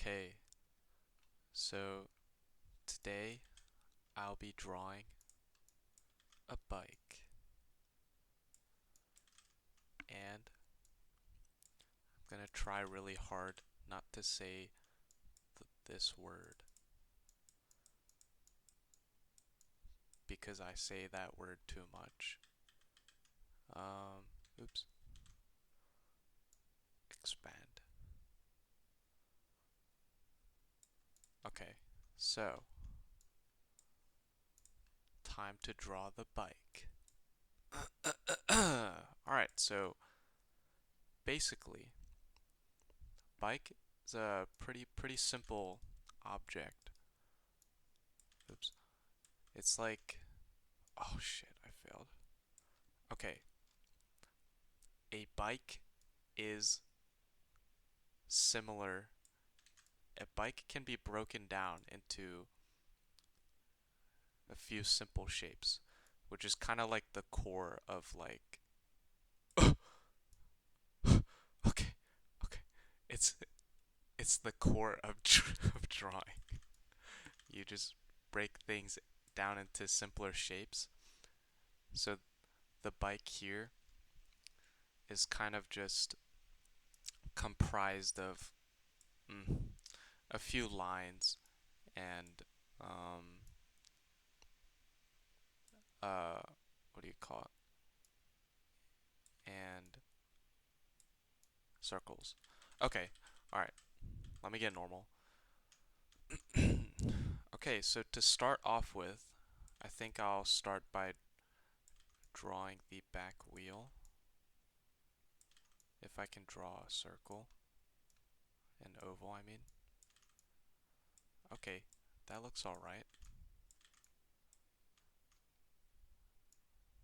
Okay, so today I'll be drawing a bike and I'm gonna try really hard not to say this word because I say that word too much. Oops, expand. Okay, so time to draw the bike. Alright, so basically, bike is a pretty simple object. Oops. It's like, oh shit, I failed. Okay, a bike is similar. A bike can be broken down into a few simple shapes, which is kind of like the core of like. Okay, okay, it's it's the core of of drawing. You just break things down into simpler shapes. So the bike here is kind of just comprised of mm, a few lines and um, uh, what do you call it? And circles. Okay, alright, let me get normal. Okay, so to start off with, I think I'll start by drawing the back wheel. If I can draw a circle, an oval, I mean. Okay, that looks alright.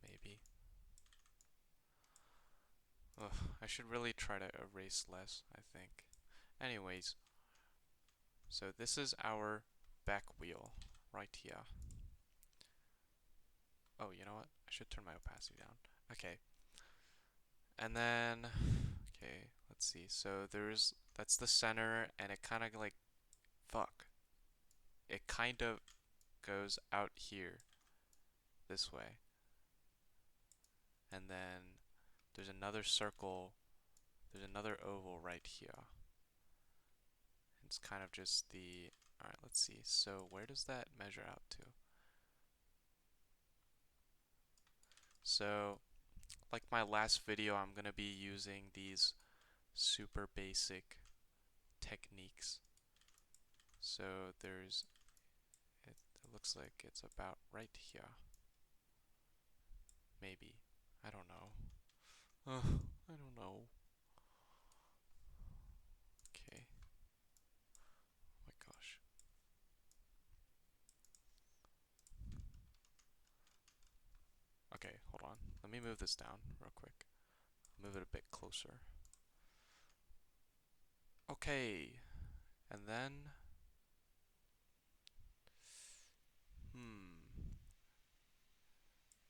Maybe. Ugh, I should really try to erase less, I think. Anyways, so this is our back wheel right here. Oh, you know what? I should turn my opacity down. Okay. And then, okay, let's see. So that's the center, and it kind of like, fuck. It kind of goes out here this way. And then there's another circle, there's another oval right here. It's kind of just the, alright, let's see. So where does that measure out to? So, like my last video, I'm going to be using these super basic techniques. So it looks like it's about right here. Maybe. I don't know. I don't know. Okay. Oh my gosh. Okay, hold on. Let me move this down real quick. Move it a bit closer. Okay. And then,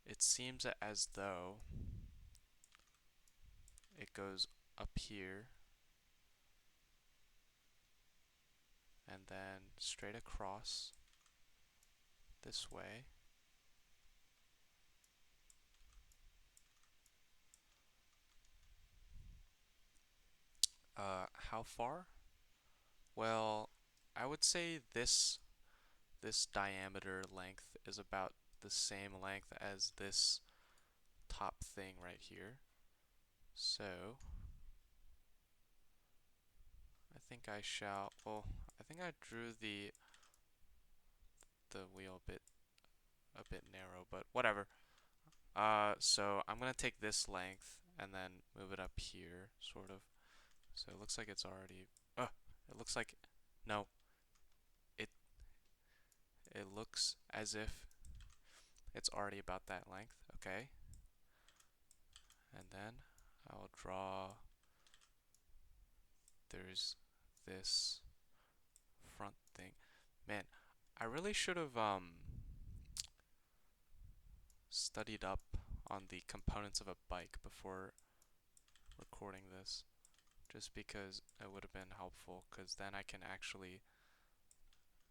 it seems as though it goes up here and then straight across this way. How far? Well, I would say this diameter length is about the same length as this top thing right here. So, I think I shall, well, I think I drew the wheel a bit narrow, but whatever. So I'm gonna take this length and then move it up here, sort of. So it looks like it's already, it looks like, no, it it looks as if it's already about that length, okay? And then I'll draw, there's this front thing. Man, I really should have studied up on the components of a bike before recording this. just because it would have been helpful, because then I can actually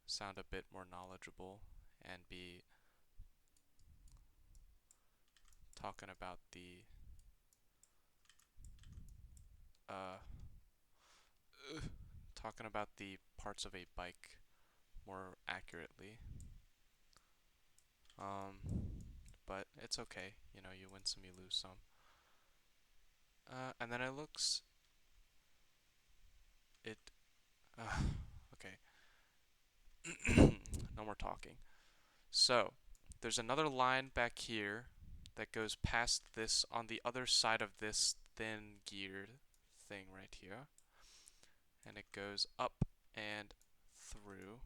sound a bit more knowledgeable and be talking about the uh, talking about the parts of a bike more accurately. Um, but it's okay. You know, you win some, you lose some. And then it looks it. Okay. No more talking. So there's another line back here that goes past this on the other side of this thin geared thing right here, and it goes up and through.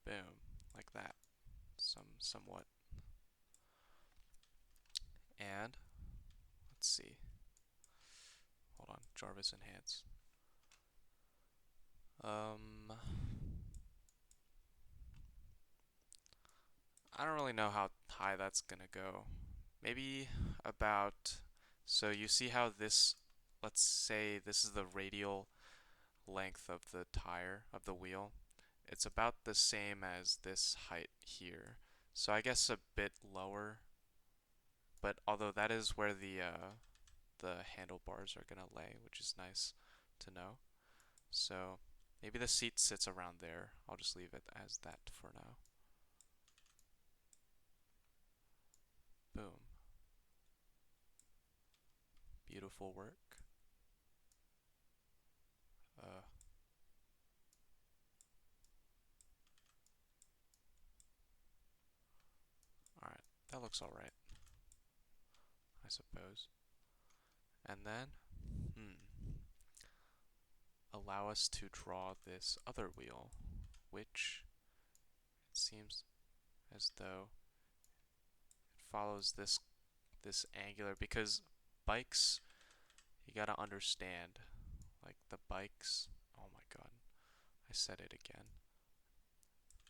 Boom, like that. Somewhat. And let's see. Hold on, Jarvis enhance. I don't really know how high that's gonna go. Maybe about, so you see how this, let's say this is the radial length of the tire, of the wheel. It's about the same as this height here. So I guess a bit lower, but although that is where the handlebars are gonna lay, which is nice to know. So maybe the seat sits around there. I'll just leave it as that for now. Boom. Beautiful work. Uh, alright, that looks alright, I suppose. And then, allow us to draw this other wheel, which it seems as though it follows this angular, because bikes, you gotta understand, like the bikes, oh my god, I said it again.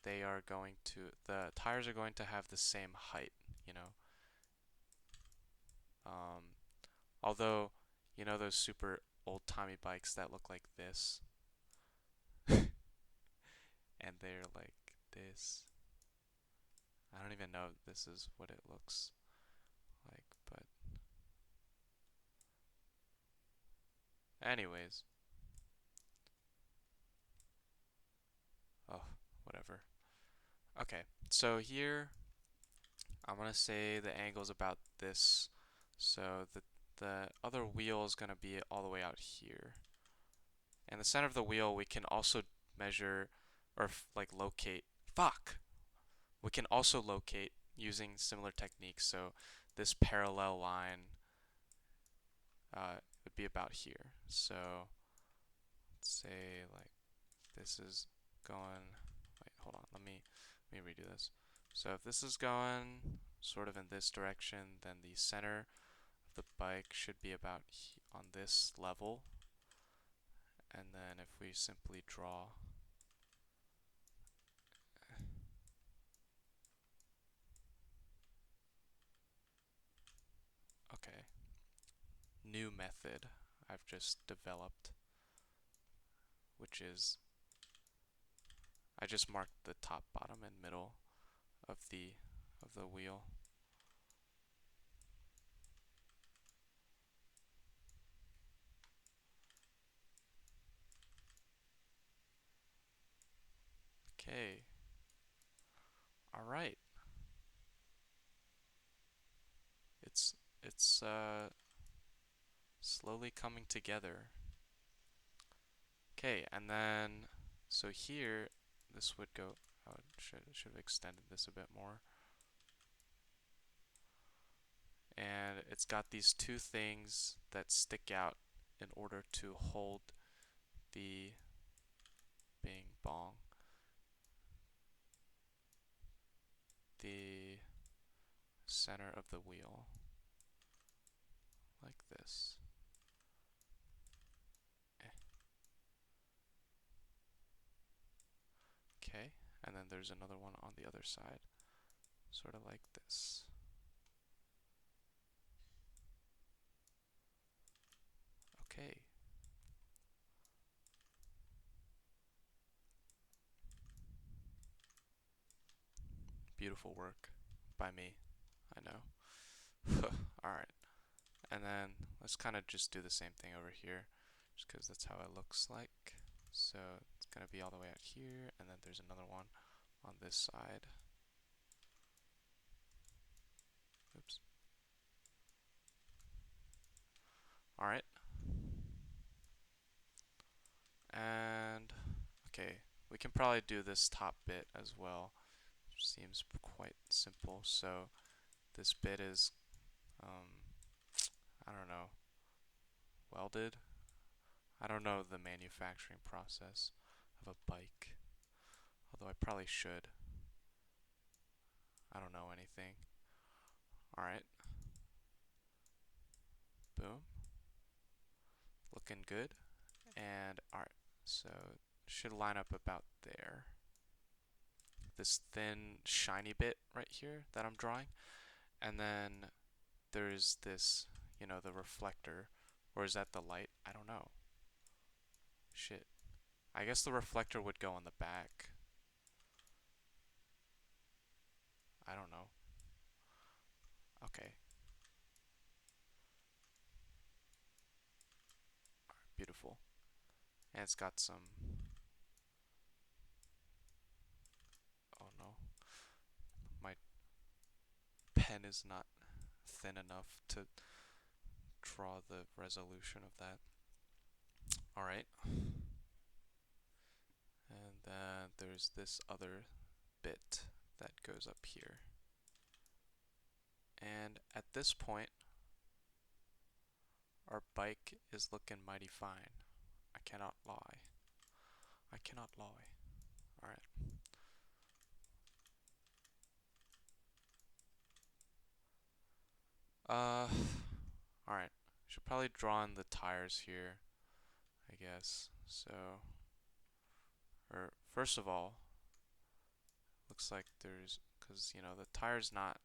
They are going to, the tires are going to have the same height, you know. Although, you know those super old-timey bikes that look like this, and they're like this. I don't even know if this is what it looks like, but anyways, oh, whatever. Okay, so here I'm gonna say the angle's about this, so the other wheel is gonna be all the way out here. And the center of the wheel we can also measure, or like locate. Fuck! We can also locate using similar techniques. So this parallel line would be about here. So let's say like this is going. Wait, hold on. Let me redo this. So if this is going sort of in this direction, then the center of the bike should be about on this level. And then if we simply draw okay, new method I've just developed, which is I just marked the top, bottom, and middle of the wheel. Okay. All right. It's slowly coming together. Okay, and then so here this would go. Oh, should have extended this a bit more. And it's got these two things that stick out in order to hold the bing bong, the center of the wheel, like this. Okay, and then there's another one on the other side, sort of like this. beautiful work by me. I know. Alright. And then let's kind of just do the same thing over here, just because that's how it looks like. So it's going to be all the way out here, and then there's another one on this side. Oops. Alright. And, okay, we can probably do this top bit as well. Seems quite simple. So this bit is, I don't know, welded. I don't know the manufacturing process of a bike, although I probably should. I don't know anything. Alright, boom. Looking good. And alright, so should line up about there. This thin, shiny bit right here that I'm drawing. And then there's this, you know, the reflector. Or is that the light? I don't know. Shit. I guess the reflector would go on the back. I don't know. Okay. Beautiful. And it's got some... Oh no. My pen is not thin enough to draw the resolution of that. Alright. And then there's this other bit that goes up here. And at this point, our bike is looking mighty fine. I cannot lie. I cannot lie. Alright. Alright. Should probably draw in the tires here, I guess. So, or first of all, looks like there's, because, you know, the tire's not,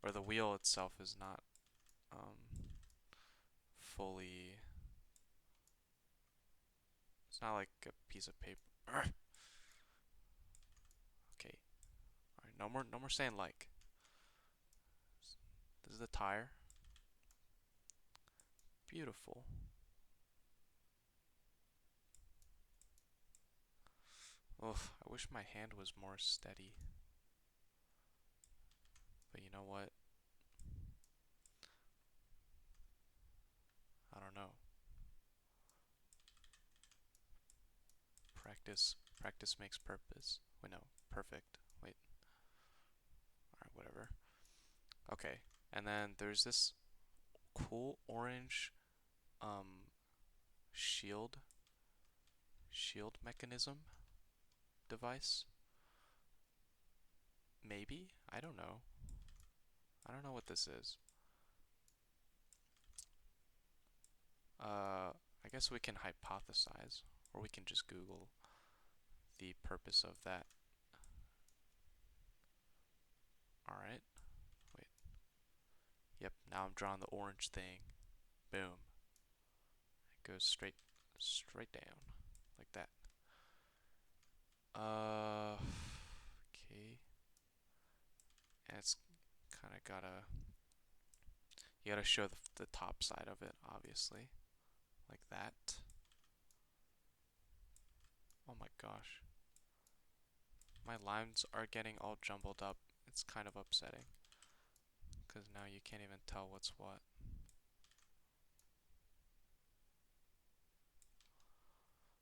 or the wheel itself is not fully, it's not like a piece of paper. Okay. Alright, no more saying like. This is the tire. Beautiful. Ugh, I wish my hand was more steady. But you know what? I don't know. Practice makes purpose. Wait, no, perfect. Wait. Alright, whatever. Okay, and then there's this cool orange shield mechanism device. Maybe? I don't know. I don't know what this is. I guess we can hypothesize, or we can just Google the purpose of that. Alright. Wait. Yep, now I'm drawing the orange thing. Boom. It goes straight down. Like that. Okay. And it's kind of gotta... You gotta show the top side of it, obviously. Like that. Oh my gosh. My lines are getting all jumbled up. It's kind of upsetting. Because now you can't even tell what's what.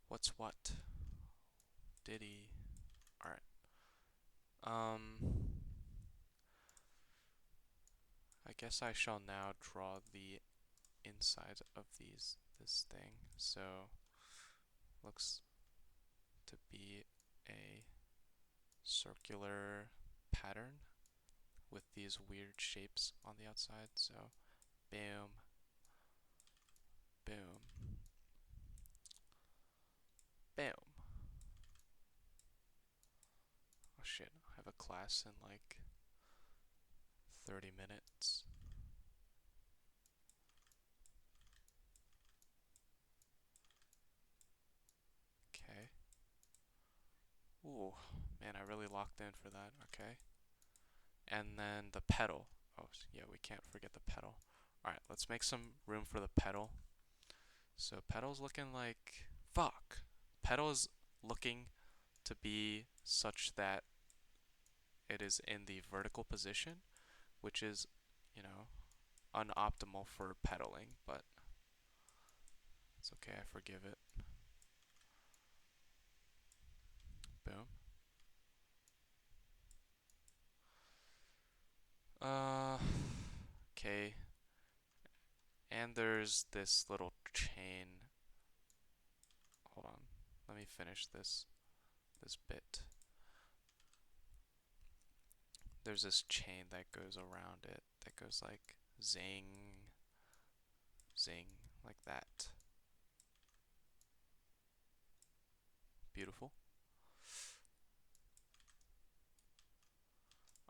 What's what? Diddy. Alright. I guess I shall now draw the inside of this thing. So, looks to be a circular pattern with these weird shapes on the outside. So, boom, boom, boom. Oh shit, I have a class in like 30 minutes. Okay. Ooh, Man, I really locked in for that. Okay. And then the pedal. Oh, yeah, we can't forget the pedal. Alright, let's make some room for the pedal. So pedal's looking like... Fuck! Pedal is looking to be such that it is in the vertical position, which is, you know, unoptimal for pedaling, but it's okay, I forgive it. Boom. Okay. And there's this little chain. Hold on. Let me finish this bit. There's this chain that goes around it that goes like zing, zing, like that. Beautiful.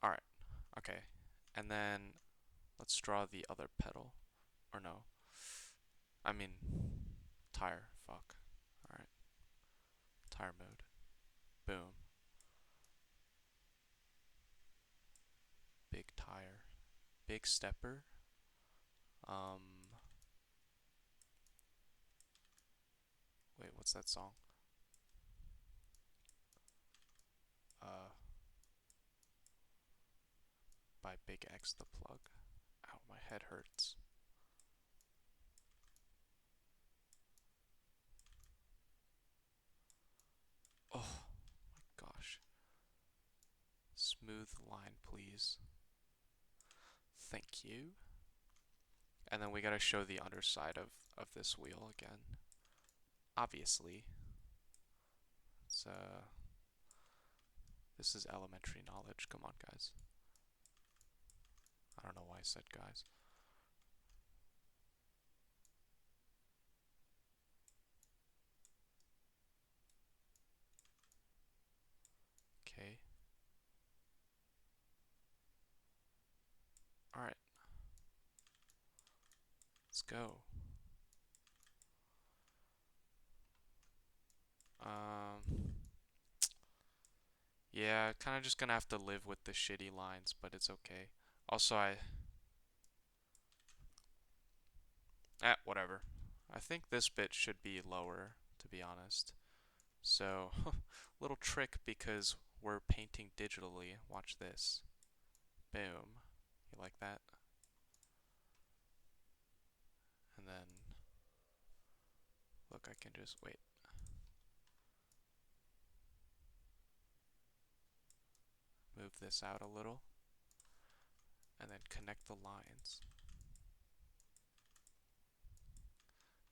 Alright, okay. And then let's draw the other pedal. Or no. I mean, tire. Fuck. Alright. Tire mode. Boom. Big tire. Big stepper. Um. Wait, what's that song? By Big X the Plug. Ow, my head hurts. Oh my gosh. Smooth line, please. Thank you. And then we gotta show the underside of this wheel again. Obviously. It's, this is elementary knowledge. Come on, guys. I don't know why I said guys. Okay. Alright. Let's go. Yeah, kind of just gonna have to live with the shitty lines, but it's okay. Also, whatever. I think this bit should be lower, to be honest. So, little trick because we're painting digitally. Watch this. Boom. You like that? And then, look, I can just, wait. Move this out a little. And then connect the lines.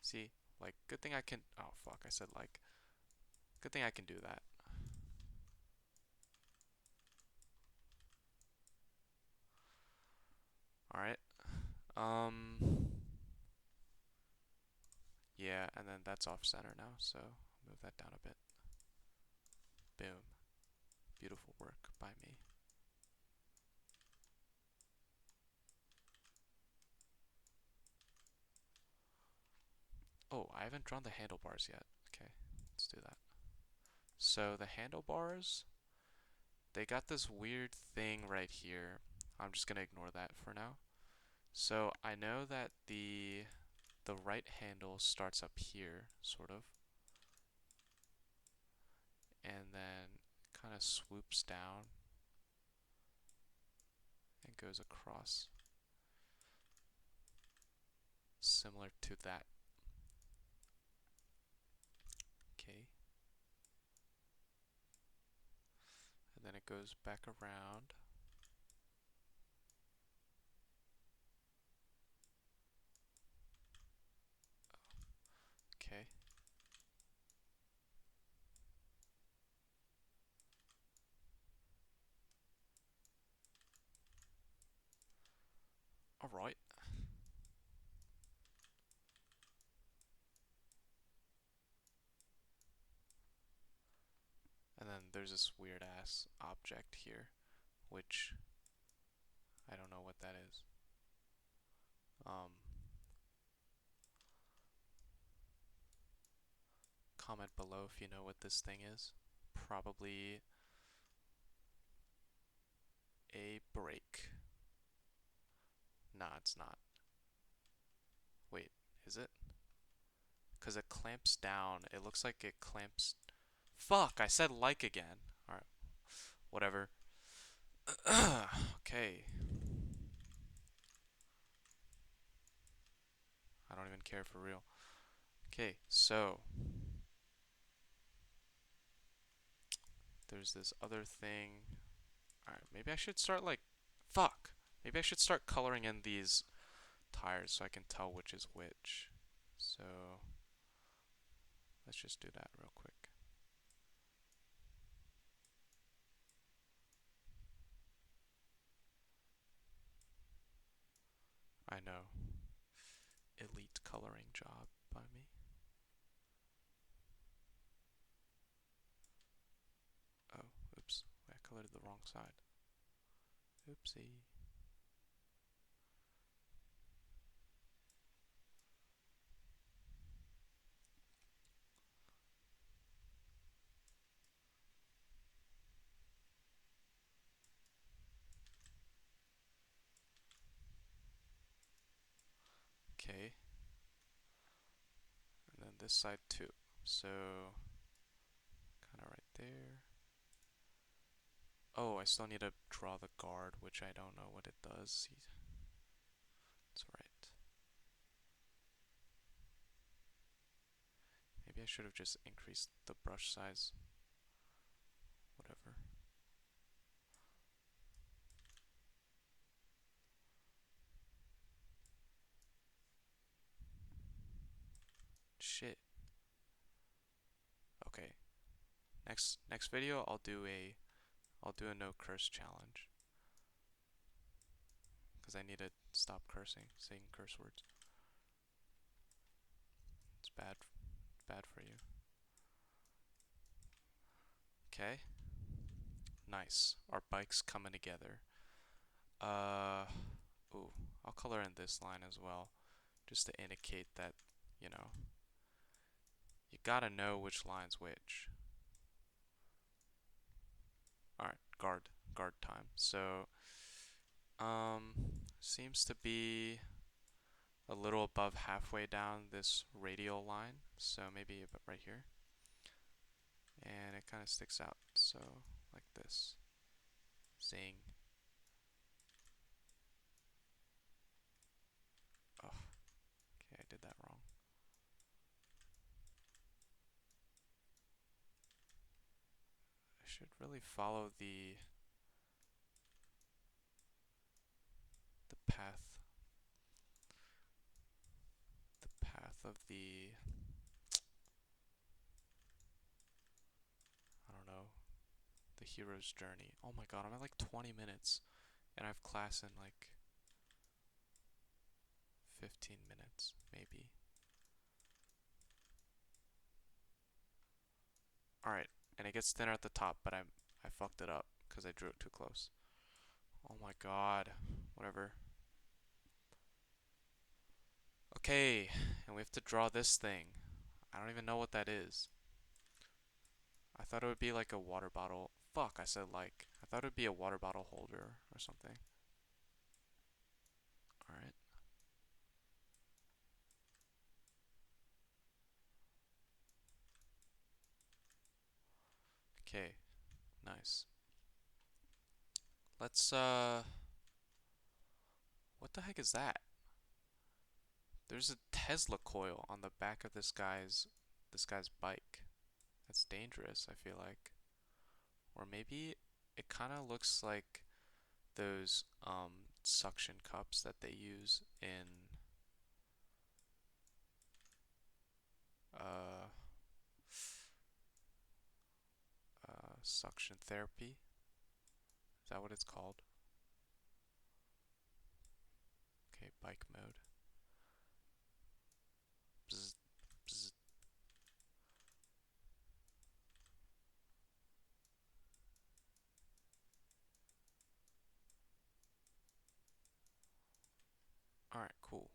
See? Like, good thing I can, oh fuck, I said like. Good thing I can do that. Alright. Yeah, and then that's off center now, so move that down a bit. Boom. Beautiful work by me. Oh, I haven't drawn the handlebars yet. Okay, let's do that. So the handlebars, they got this weird thing right here. I'm just gonna ignore that for now. So I know that the right handle starts up here, sort of, and then kind of swoops down and goes across, similar to that. Okay, and then it goes back around. Okay. All right. And then there's this weird ass object here, which I don't know what that is. Comment below if you know what this thing is. Probably brake. Nah, it's not. Wait, is it? Because it clamps down. It looks like it clamps. Fuck, I said like again. Alright, whatever. Okay. I don't even care for real. Okay, so there's this other thing. Alright, maybe I should start like. Fuck! Maybe I should start coloring in these tires so I can tell which is which. So let's just do that real quick. I know. Elite coloring job by me. Oh, oops. I colored the wrong side. Oopsie. Okay. And then this side too. So, kind of right there. Oh, I still need to draw the guard, which I don't know what it does. It's alright. Maybe I should have just increased the brush size. Whatever. Shit. Okay. Next video I'll do a no curse challenge. Because I need to stop cursing, saying curse words. It's bad for you. Okay. Nice. Our bike's coming together. Ooh, I'll color in this line as well, just to indicate that, you know, you gotta know which line's which. Alright, guard time. So, seems to be a little above halfway down this radial line, so maybe about right here. And it kind of sticks out, so like this. Zing. Oh, okay, I did that wrong. I should really follow the path of the, I don't know, the hero's journey. Oh my god, I'm at like 20 minutes and I have class in like 15 minutes, maybe. Alright, and it gets thinner at the top, but I fucked it up because I drew it too close. Oh my god. Whatever. Okay, and we have to draw this thing. I don't even know what that is. I thought it would be like a water bottle. Fuck, I said like. I thought it would be a water bottle holder or something. Alright. Okay, nice. Let's, what the heck is that? There's a Tesla coil on the back of this guy's bike. That's dangerous, I feel like. Or maybe it kind of looks like those suction cups that they use in uh suction therapy. Is that what it's called? Okay, bike mode. Bzz, bzz. Alright, cool.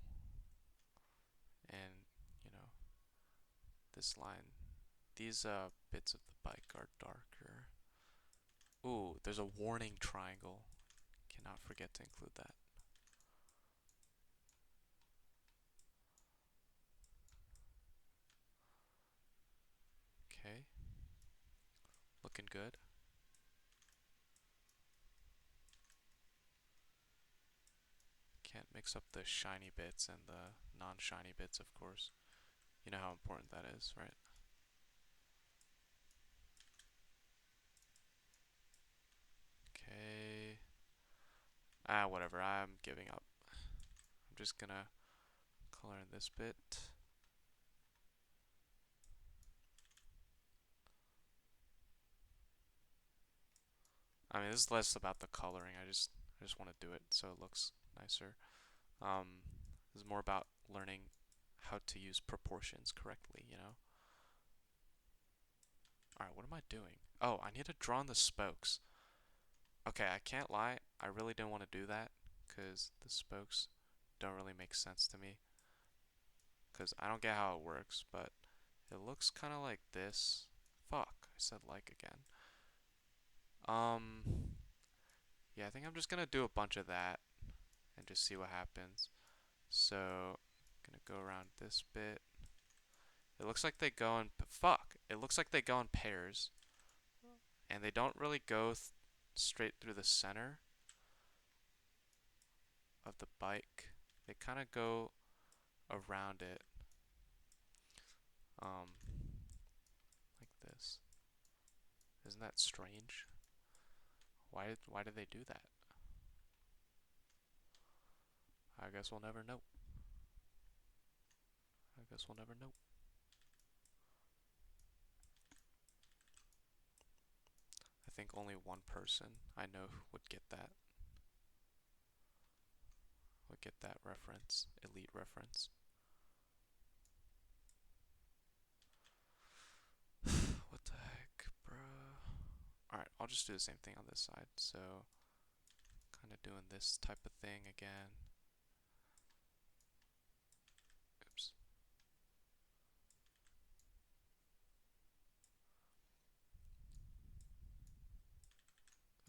And, you know, this line, these bits of the bike are darker. Ooh, there's a warning triangle. not forget to include that. Okay, looking good. Can't mix up the shiny bits and the non-shiny bits, of course. You know how important that is, right? Okay. Whatever, I'm giving up. I'm just gonna color in this bit. I mean, this is less about the coloring. I just want to do it so it looks nicer. This is more about learning how to use proportions correctly, you know? Alright, what am I doing? Oh, I need to draw on the spokes. Okay, I can't lie. I really didn't want to do that because the spokes don't really make sense to me. Because I don't get how it works, but it looks kind of like this. Fuck, I said like again. Yeah, I think I'm just gonna do a bunch of that and just see what happens. So, I'm gonna go around this bit. It looks like they go in, fuck, it looks like they go in pairs. And they don't really go straight through the center of the bike. They kind of go around it. Like this. Isn't that strange? Why did they do that? I guess we'll never know. I guess we'll never know. I think only one person I know who would get that. Would get that reference. Elite reference. What the heck, bruh? Alright, I'll just do the same thing on this side. So, kind of doing this type of thing again. Oops.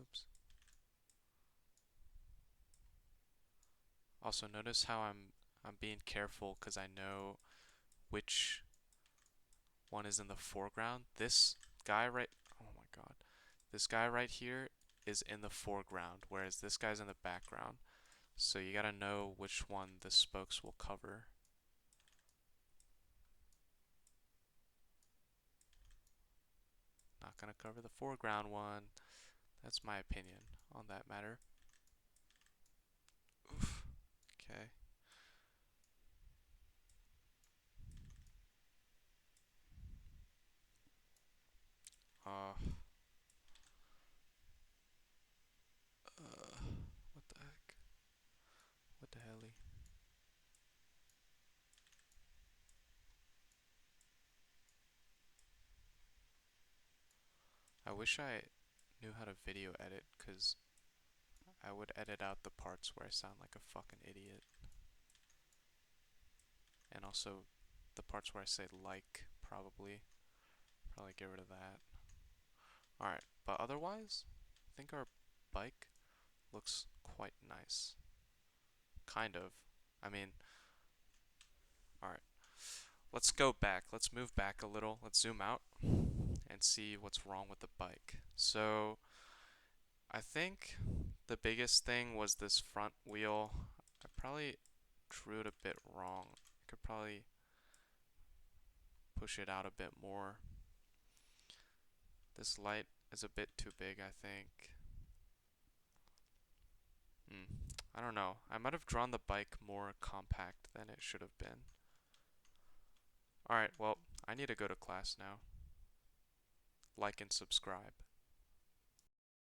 Oops. Also, notice how I'm being careful because I know which one is in the foreground. This guy right, oh my god, this guy right here is in the foreground, whereas this guy's in the background. So you gotta know which one the spokes will cover. Not gonna cover the foreground one. That's my opinion on that matter. Oof. Okay. Uh, what the heck? What the helly? I wish I knew how to video edit, because I would edit out the parts where I sound like a fucking idiot. And also the parts where I say like, probably get rid of that. Alright, but otherwise, I think our bike looks quite nice. Kind of. I mean, alright. Let's go back. Let's move back a little. Let's zoom out and see what's wrong with the bike. So, I think the biggest thing was this front wheel. I probably drew it a bit wrong. I could probably push it out a bit more. This light is a bit too big, I think. I don't know. I might have drawn the bike more compact than it should have been. Alright, well, I need to go to class now. Like and subscribe.